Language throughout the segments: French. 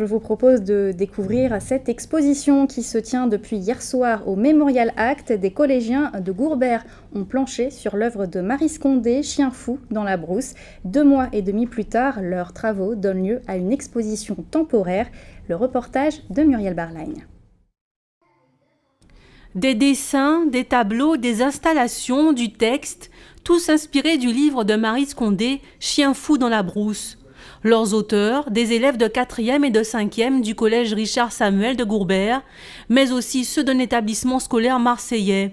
je vous propose de découvrir cette exposition qui se tient depuis hier soir au Mémorial Act. Des collégiens de Gourbert ont planché sur l'œuvre de Marie Scondé, Chien fou dans la brousse. 2 mois et demi plus tard, leurs travaux donnent lieu à une exposition temporaire. Le reportage de Muriel Barlagne. Des dessins, des tableaux, des installations, du texte, tous inspirés du livre de Marie Scondé, Chien fou dans la brousse. Leurs auteurs, des élèves de 4e et de 5e du collège Richard Samuel de Gourbert, mais aussi ceux d'un établissement scolaire marseillais.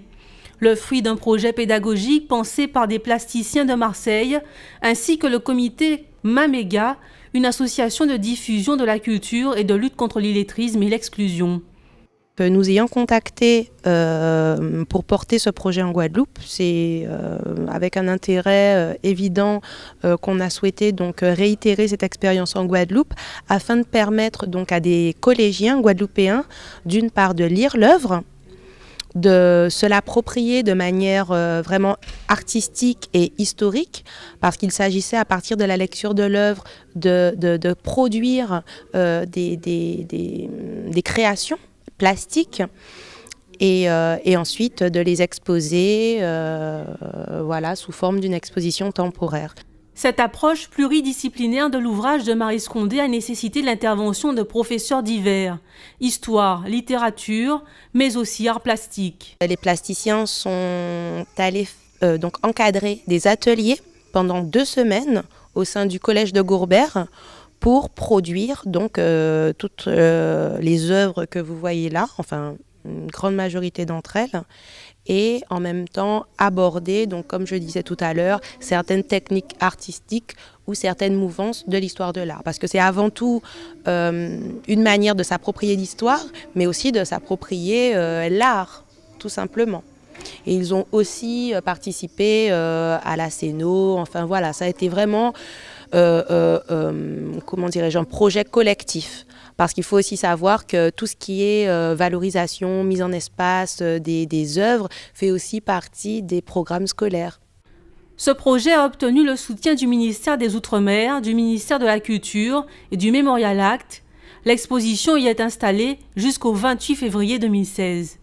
Le fruit d'un projet pédagogique pensé par des plasticiens de Marseille, ainsi que le comité Maméga, une association de diffusion de la culture et de lutte contre l'illettrisme et l'exclusion. Nous ayant contactés pour porter ce projet en Guadeloupe, c'est avec un intérêt évident qu'on a souhaité donc réitérer cette expérience en Guadeloupe afin de permettre donc à des collégiens guadeloupéens d'une part de lire l'œuvre, de se l'approprier de manière vraiment artistique et historique, parce qu'il s'agissait à partir de la lecture de l'œuvre de produire des créations plastiques et ensuite de les exposer voilà, sous forme d'une exposition temporaire. Cette approche pluridisciplinaire de l'ouvrage de Marie Scondé a nécessité l'intervention de professeurs divers, histoire, littérature, mais aussi arts plastiques. Les plasticiens sont allés donc encadrer des ateliers pendant 2 semaines au sein du collège de Gourbert pour produire donc toutes les œuvres que vous voyez là, enfin une grande majorité d'entre elles, et en même temps aborder, donc comme je disais tout à l'heure, certaines techniques artistiques ou certaines mouvances de l'histoire de l'art. Parce que c'est avant tout une manière de s'approprier l'histoire, mais aussi de s'approprier l'art, tout simplement. Et ils ont aussi participé à la Céno, enfin voilà, ça a été vraiment comment dirais-je, un projet collectif. Parce qu'il faut aussi savoir que tout ce qui est valorisation, mise en espace des œuvres fait aussi partie des programmes scolaires. Ce projet a obtenu le soutien du ministère des Outre-mer, du ministère de la Culture et du Mémorial Act. L'exposition y est installée jusqu'au 28 février 2016.